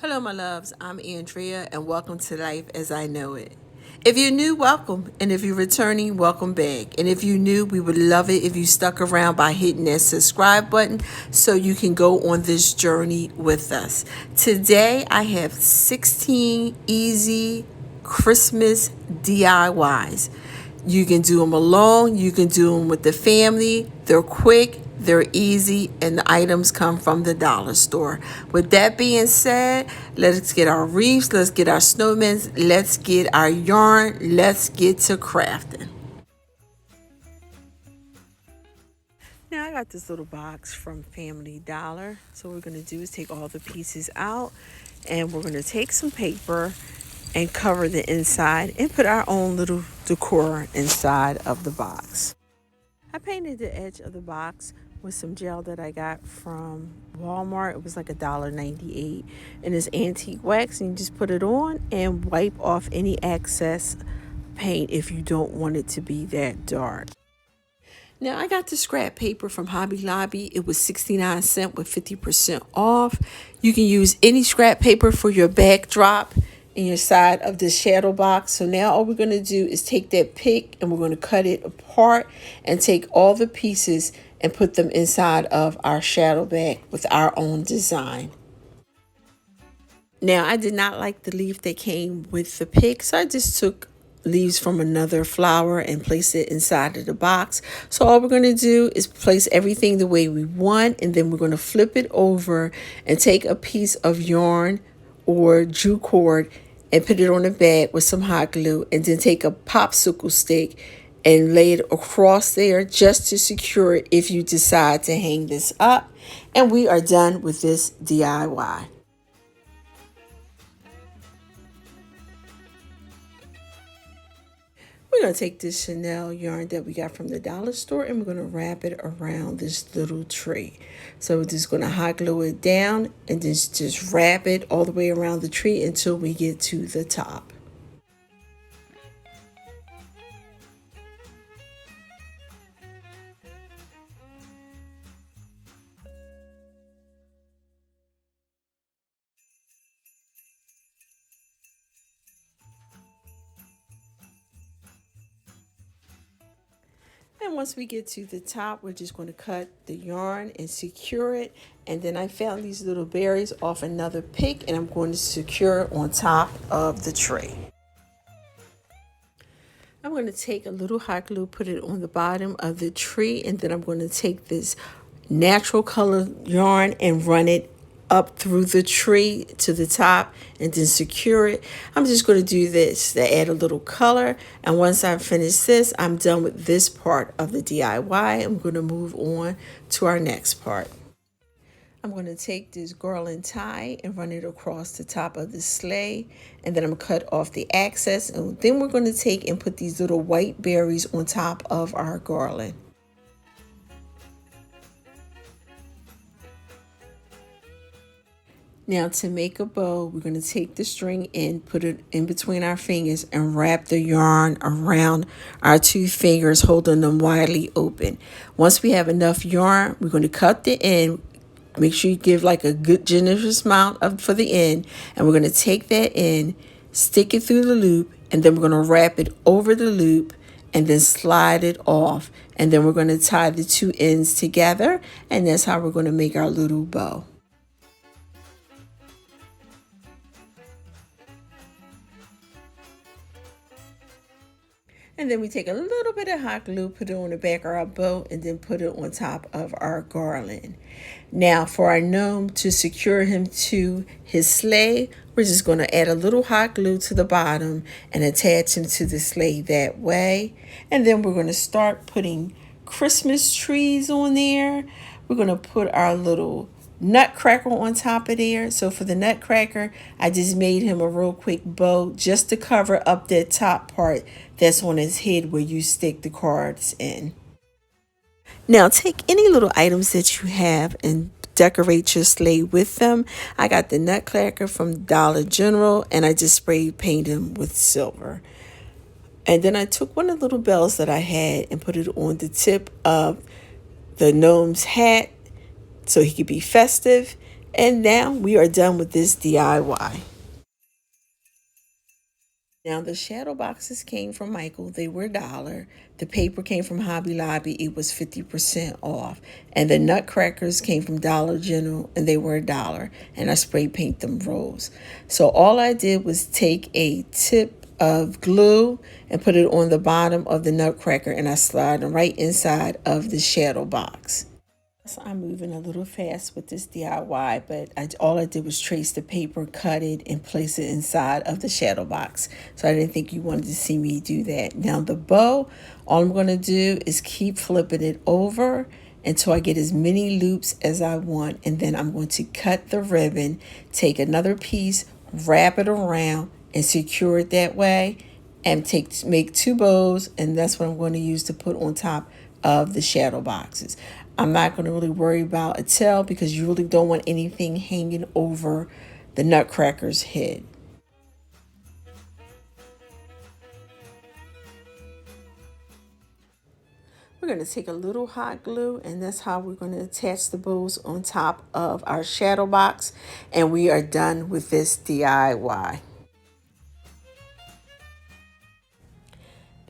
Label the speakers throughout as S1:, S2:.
S1: Hello, my loves. I'm Andrea, and welcome to Life as I Know It. If you're new, welcome. And if you're returning, welcome back. And if you're new, we would love it if you stuck around by hitting that subscribe button so you can go on this journey with us. Today, I have 16 easy Christmas DIYs. You can do them alone, you can do them with the family. They're quick, they're easy, and the items come from the dollar store. With that being said, let's get our wreaths, let's get our snowmen, let's get our yarn, let's get to crafting. Now I got this little box from Family Dollar. So what we're going to do is take all the pieces out, and we're going to take some paper and cover the inside and put our own little decor inside of the box. I painted the edge of the box with some gel that I got from Walmart. It was like $1.98, and it's antique wax, and you just put it on and wipe off any excess paint if you don't want it to be that dark. Now I got the scrap paper from Hobby Lobby. It was 69 cents with 50% off. You can use any scrap paper for your backdrop in your side of the shadow box. So now all we're going to do is take that pick and we're going to cut it apart and take all the pieces and put them inside of our shadow bag with our own design. Now I did not like the leaf that came with the pick, so I just took leaves from another flower and place it inside of the box. So all we're going to do is place everything the way we want, and then we're going to flip it over and take a piece of yarn or jute cord and put it on the bag with some hot glue, and then take a popsicle stick and lay it across there just to secure it if you decide to hang this up. And we are done with this DIY. We're going to take this Chanel yarn that we got from the dollar store, and we're going to wrap it around this little tree. So we're just going to hot glue it down and just wrap it all the way around the tree until we get to the top. And once we get to the top, we're just going to cut the yarn and secure it. And then I found these little berries off another pick, and I'm going to secure it on top of the tray. I'm going to take a little hot glue, put it on the bottom of the tree, and then I'm going to take this natural color yarn and run it up through the tree to the top and then secure it. I'm just going to do this to add a little color, and once I finish this, I'm done with this part of the DIY. I'm going to move on to our next part. I'm going to take this garland tie and run it across the top of the sleigh, and then I'm going to cut off the excess, and then we're going to take and put these little white berries on top of our garland. Now to make a bow, we're going to take the string and put it in between our fingers and wrap the yarn around our two fingers, holding them widely open. Once we have enough yarn, we're going to cut the end. Make sure you give like a good generous amount for the end, and we're going to take that end, stick it through the loop, and then we're going to wrap it over the loop and then slide it off. And then we're going to tie the two ends together, and that's how we're going to make our little bow. And then we take a little bit of hot glue, put it on the back of our bow, and then put it on top of our garland. Now for our gnome, to secure him to his sleigh, we're just going to add a little hot glue to the bottom and attach him to the sleigh that way. And then we're going to start putting Christmas trees on there. We're going to put our little nutcracker on top of there. So for the nutcracker, I just made him a real quick bow just to cover up that top part that's on his head where you stick the cards in. Now take any little items that you have and decorate your sleigh with them. I got the nutcracker from Dollar General, and I just spray painted them with silver. And then I took one of the little bells that I had and put it on the tip of the gnome's hat so he could be festive. And now we are done with this DIY. Now the shadow boxes came from Michael. They were $1. The paper came from Hobby Lobby. It was 50% off. And the nutcrackers came from Dollar General and they were $1. And I spray paint them rose. So all I did was take a tip of glue and put it on the bottom of the nutcracker and I slide them right inside of the shadow box. So I'm moving a little fast with this DIY, but all I did was trace the paper, cut it, and place it inside of the shadow box. So I didn't think you wanted to see me do that. Now the bow, all I'm going to do is keep flipping it over until I get as many loops as I want. And then I'm going to cut the ribbon, take another piece, wrap it around, and secure it that way. And make 2 bows, and that's what I'm going to use to put on top of the shadow boxes. I'm not going to really worry about a tail because you really don't want anything hanging over the nutcracker's head. We're going to take a little hot glue, and that's how we're going to attach the bows on top of our shadow box, and we are done with this DIY.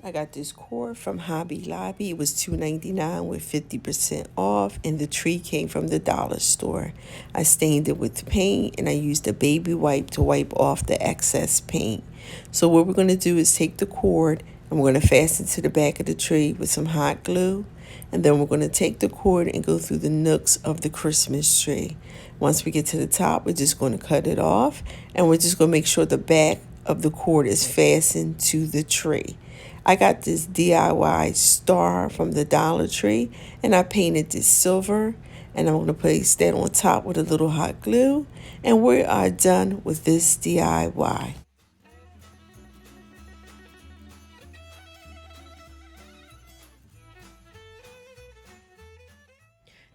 S1: I got this cord from Hobby Lobby. It was $2.99 with 50% off, and the tree came from the dollar store. I stained it with paint, and I used a baby wipe to wipe off the excess paint. So what we're going to do is take the cord, and we're going to fasten to the back of the tree with some hot glue. And then we're going to take the cord and go through the nooks of the Christmas tree. Once we get to the top, we're just going to cut it off, and we're just going to make sure the back of the cord is fastened to the tree. I got this DIY star from the Dollar Tree, and I painted this silver, and I'm going to place that on top with a little hot glue, and we are done with this DIY.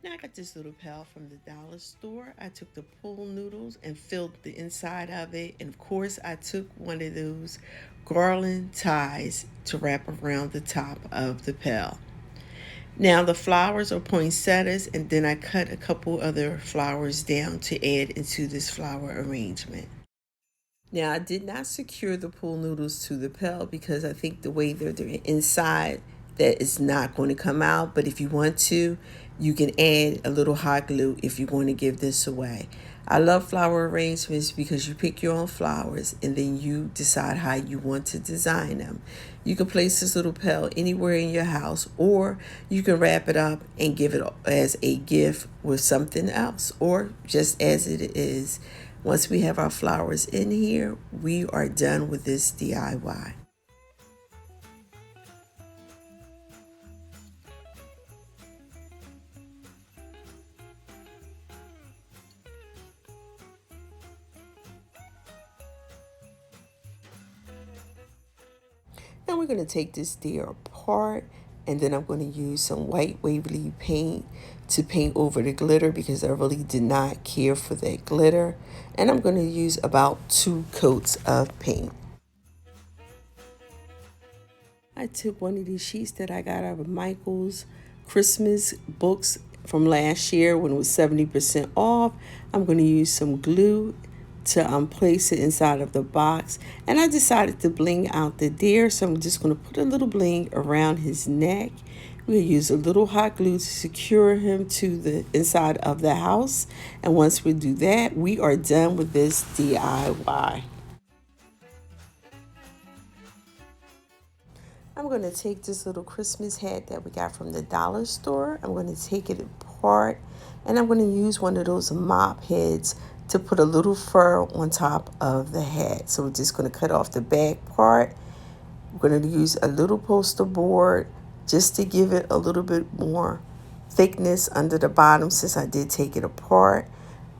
S1: Now I got this little pal from the dollar store. I took the pool noodles and filled the inside of it. And of course I took one of those garland ties to wrap around the top of the pail. Now the flowers are poinsettias, and then I cut a couple other flowers down to add into this flower arrangement. Now I did not secure the pool noodles to the pail because I think the way they're inside, that is not going to come out. But if you want to, you can add a little hot glue if you want to give this away. I love flower arrangements because you pick your own flowers and then you decide how you want to design them. You can place this little pail anywhere in your house, or you can wrap it up and give it as a gift with something else, or just as it is. Once we have our flowers in here, we are done with this DIY. Now we're going to take this deer apart, and then I'm going to use some white Waverly paint to paint over the glitter because I really did not care for that glitter. And I'm going to use about 2 coats of paint. I took one of these sheets that I got out of Michael's Christmas books from last year when it was 70% off. I'm going to use some glue to place it inside of the box, and I decided to bling out the deer, so I'm just going to put a little bling around his neck. We'll use a little hot glue to secure him to the inside of the house, and once we do that, we are done with this DIY. I'm going to take this little Christmas hat that we got from the dollar store. I'm going to take it apart, and I'm going to use one of those mop heads to put a little fur on top of the hat. So we're just going to cut off the back part. We're going to use a little poster board just to give it a little bit more thickness under the bottom since I did take it apart.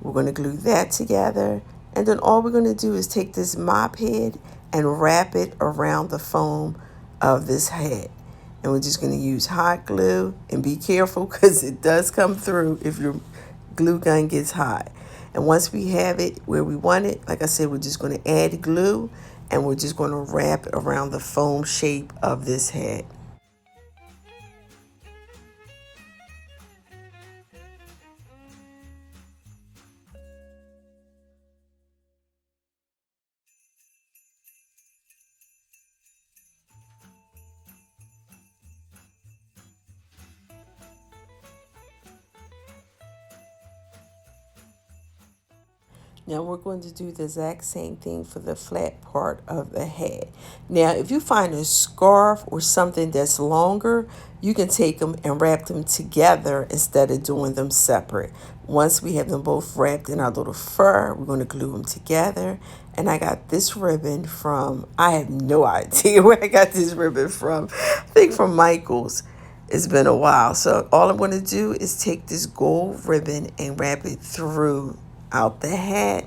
S1: We're going to glue that together. And then all we're going to do is take this mop head and wrap it around the foam of this head. And we're just going to use hot glue, and be careful because it does come through if your glue gun gets hot. And once we have it where we want it, like I said, we're just going to add glue, and we're just going to wrap it around the foam shape of this head. Now we're going to do the exact same thing for the flat part of the head. Now, if you find a scarf or something that's longer, you can take them and wrap them together instead of doing them separate. Once we have them both wrapped in our little fur, we're going to glue them together. And I got this ribbon from, I have no idea where I got this ribbon from. I think from Michael's. It's been a while. So all I'm going to do is take this gold ribbon and wrap it throughout the hat.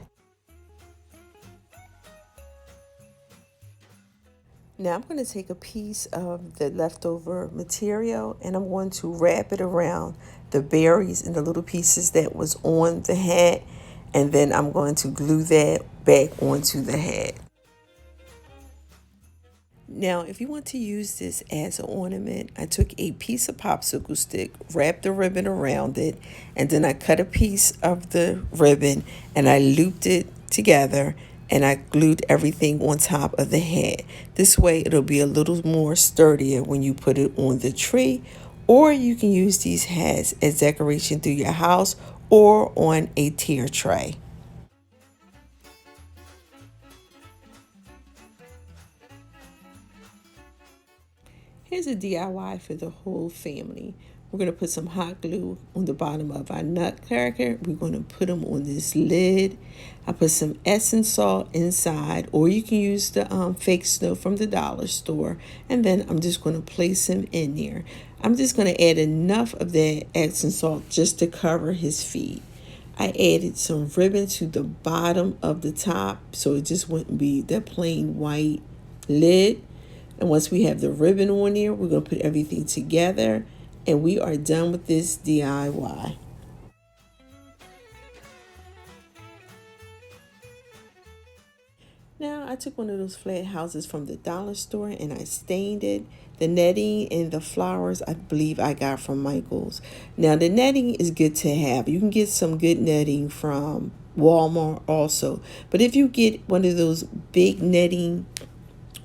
S1: Now I'm going to take a piece of the leftover material and I'm going to wrap it around the berries and the little pieces that was on the hat. And then I'm going to glue that back onto the hat. Now, if you want to use this as an ornament, I took a piece of popsicle stick, wrapped the ribbon around it, and then I cut a piece of the ribbon and I looped it together and I glued everything on top of the hat. This way it'll be a little more sturdier when you put it on the tree, or you can use these hats as decoration through your house or on a tier tray. Here's a DIY for the whole family. We're going to put some hot glue on the bottom of our nutcracker. We're going to put them on this lid. I put some Epsom salt inside, or you can use the fake snow from the dollar store. And then I'm just going to place him in there. I'm just going to add enough of that Epsom salt just to cover his feet. I added some ribbon to the bottom of the top so it just wouldn't be that plain white lid. And once we have the ribbon on there, we're going to put everything together and we are done with this DIY. Now, I took one of those flat houses from the dollar store and I stained it. The netting and the flowers, I believe I got from Michael's. Now, the netting is good to have. You can get some good netting from Walmart also. But if you get one of those big netting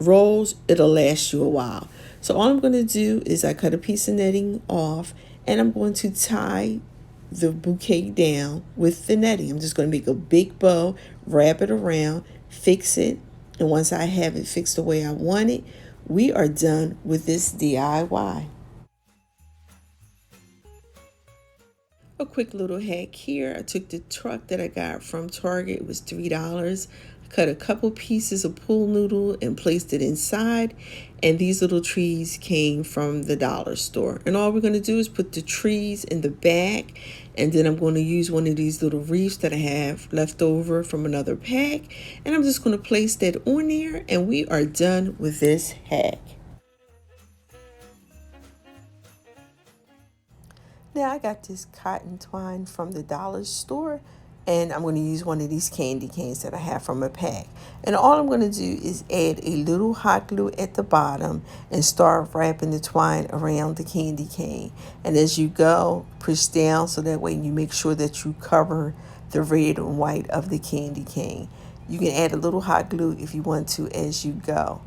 S1: rolls, it'll last you a while. So all I'm going to do is I cut a piece of netting off and I'm going to tie the bouquet down with the netting. I'm just going to make a big bow, wrap it around, fix it, and once I have it fixed the way I want it, we are done with this DIY. A quick little hack here. I took the truck that I got from Target. It was $3. Cut a couple pieces of pool noodle and placed it inside, and these little trees came from the dollar store. And all we're going to do is put the trees in the back, and then I'm going to use one of these little wreaths that I have left over from another pack, and I'm just going to place that on there, and we are done with this hack. Now I got this cotton twine from the dollar store and I'm going to use one of these candy canes that I have from a pack. And all I'm going to do is add a little hot glue at the bottom and start wrapping the twine around the candy cane. And as you go, push down so that way you make sure that you cover the red and white of the candy cane. You can add a little hot glue if you want to as you go.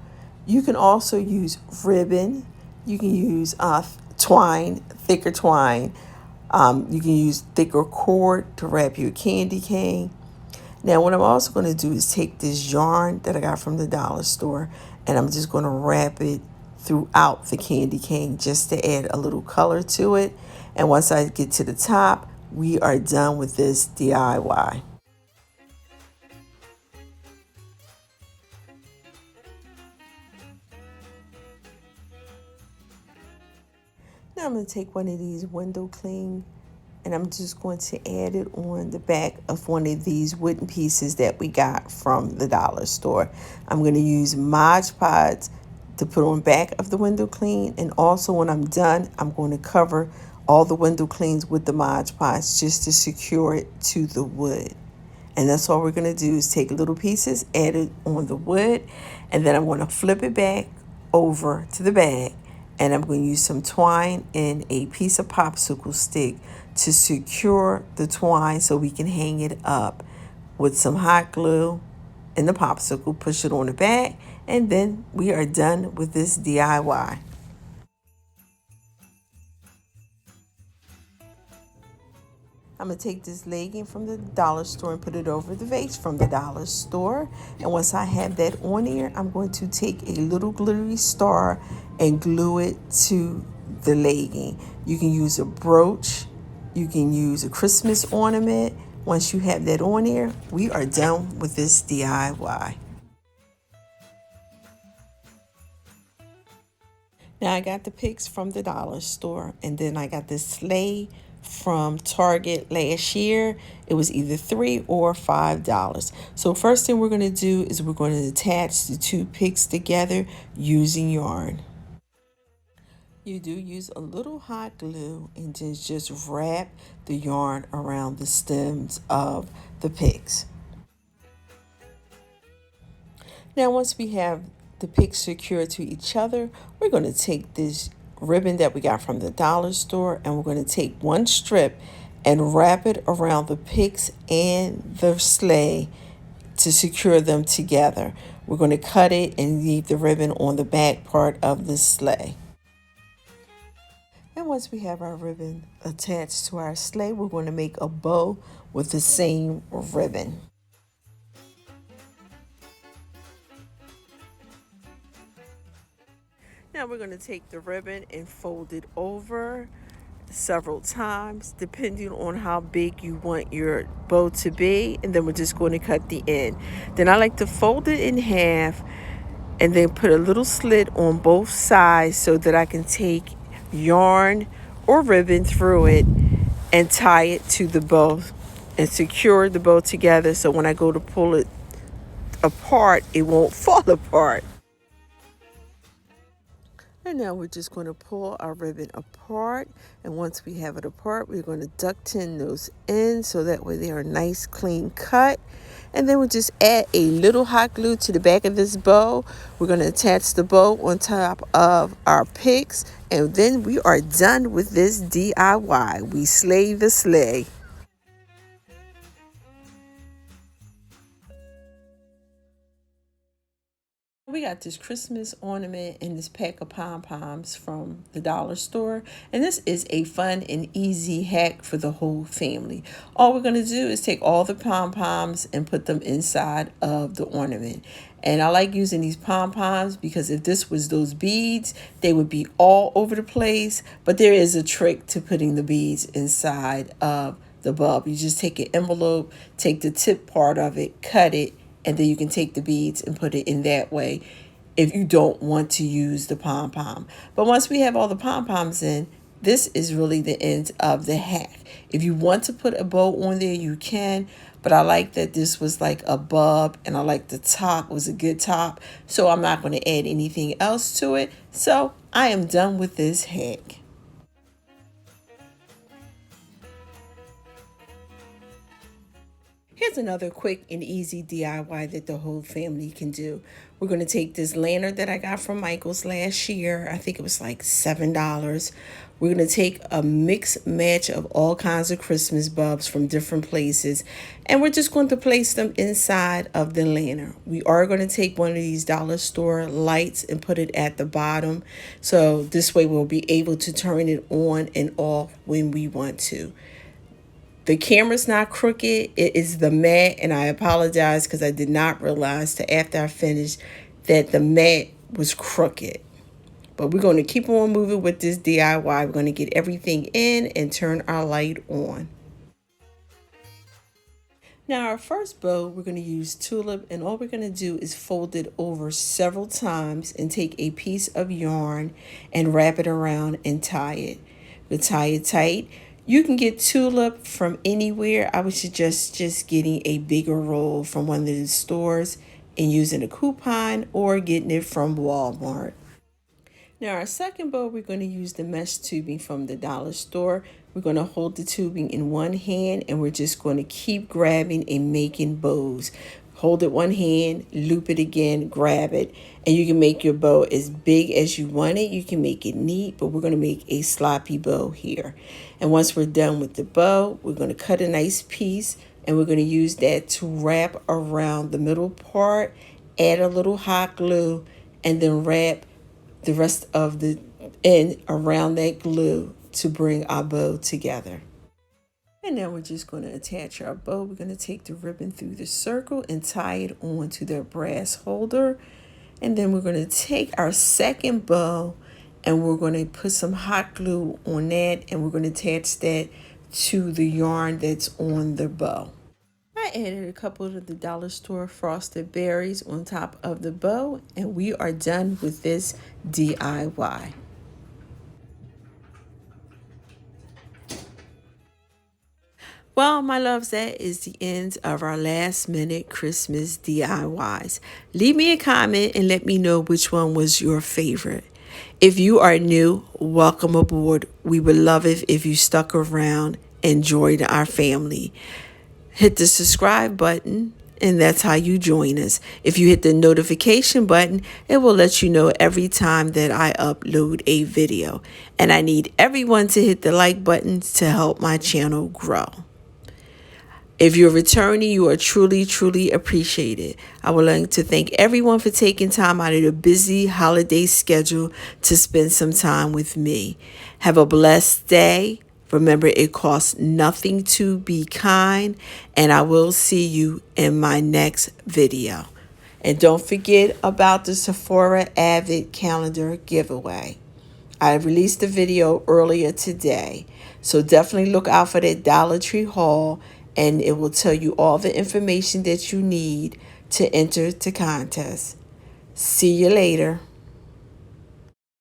S1: You can also use ribbon. You can use twine, thicker twine. You can use thicker cord to wrap your candy cane. Now, what I'm also going to do is take this yarn that I got from the dollar store and I'm just going to wrap it throughout the candy cane just to add a little color to it. And once I get to the top, we are done with this DIY. Now I'm going to take one of these window cling and I'm just going to add it on the back of one of these wooden pieces that we got from the dollar store. I'm going to use Mod Podge to put on back of the window clean, and also when I'm done, I'm going to cover all the window cleans with the Mod Podge just to secure it to the wood. And that's all we're going to do is take little pieces, add it on the wood, and then I'm going to flip it back over to the bag. And I'm going to use some twine and a piece of popsicle stick to secure the twine so we can hang it up with some hot glue and the popsicle, push it on the back, and then we are done with this DIY. I'm going to take this legging from the dollar store and put it over the vase from the dollar store. And once I have that on there, I'm going to take a little glittery star and glue it to the legging. You can use a brooch. You can use a Christmas ornament. Once you have that on there, we are done with this DIY. Now I got the picks from the dollar store, and then I got this sleigh from Target last year. It was either $3 or $5. So first thing we're going to do is we're going to attach the two picks together using yarn. You do use a little hot glue and then just wrap the yarn around the stems of the picks. Now once we have the picks secured to each other, we're going to take this ribbon that we got from the dollar store and we're going to take one strip and wrap it around the picks and the sleigh to secure them together. We're going to cut it and leave the ribbon on the back part of the sleigh. And once we have our ribbon attached to our sleigh, we're going to make a bow with the same ribbon. Now we're going to take the ribbon and fold it over several times depending on how big you want your bow to be, and then we're just going to cut the end. Then I like to fold it in half and then put a little slit on both sides so that I can take yarn or ribbon through it and tie it to the bow and secure the bow together so when I go to pull it apart, it won't fall apart. And now we're just going to pull our ribbon apart. And once we have it apart, we're going to duck tin those ends so that way they are nice, clean cut. And then we'll just add a little hot glue to the back of this bow. We're going to attach the bow on top of our picks. And then we are done with this DIY. We slay the sleigh. We got this Christmas ornament and this pack of pom-poms from the dollar store. And this is a fun and easy hack for the whole family. All we're going to do is take all the pom-poms and put them inside of the ornament. And I like using these pom-poms because if this was those beads, they would be all over the place. But there is a trick to putting the beads inside of the bulb. You just take an envelope, take the tip part of it, cut it, and then you can take the beads and put it in that way if you don't want to use the pom-pom. But once we have all the pom-poms in, this is really the end of the hack. If you want to put a bow on there, you can. But I like that this was like a bulb, and I like the top was a good top. So I'm not going to add anything else to it. So I am done with this hack. Here's another quick and easy DIY that the whole family can do. We're going to take this lantern that I got from Michael's last year. I think it was like $7. We're going to take a mix match of all kinds of Christmas bulbs from different places, and we're just going to place them inside of the lantern. We are going to take one of these dollar store lights and put it at the bottom. So this way we'll be able to turn it on and off when we want to. The camera's not crooked. It is the mat, and I apologize because I did not realize till after I finished that the mat was crooked. But we're going to keep on moving with this DIY. We're going to get everything in and turn our light on. Now our first bow, we're going to use tulip, and all we're going to do is fold it over several times and take a piece of yarn and wrap it around and tie it. We'll tie it tight. You can get tulip from anywhere. I would suggest just getting a bigger roll from one of the stores and using a coupon or getting it from Walmart. Now our second bow, we're going to use the mesh tubing from the dollar store. We're going to hold the tubing in one hand and we're just going to keep grabbing and making bows. Hold it one hand, loop it again, grab it, and you can make your bow as big as you want it. You can make it neat, but we're going to make a sloppy bow here. And once we're done with the bow, we're going to cut a nice piece, and we're going to use that to wrap around the middle part, add a little hot glue, and then wrap the rest of the end around that glue to bring our bow together. And now we're just going to attach our bow. We're going to take the ribbon through the circle and tie it onto the brass holder. And then we're going to take our second bow and we're going to put some hot glue on that, and we're going to attach that to the yarn that's on the bow. I added a couple of the dollar store frosted berries on top of the bow, and we are done with this DIY. Well, my loves, that is the end of our last minute Christmas DIYs. Leave me a comment and let me know which one was your favorite. If you are new, welcome aboard. We would love it if you stuck around and joined our family. Hit the subscribe button, and that's how you join us. If you hit the notification button, it will let you know every time that I upload a video. And I need everyone to hit the like button to help my channel grow. If you're returning, you are truly, truly appreciated. I would like to thank everyone for taking time out of their busy holiday schedule to spend some time with me. Have a blessed day. Remember, it costs nothing to be kind, and I will see you in my next video. And don't forget about the Sephora Avid Calendar giveaway. I released the video earlier today, so definitely look out for that Dollar Tree haul, and it will tell you all the information that you need to enter the contest. See you later.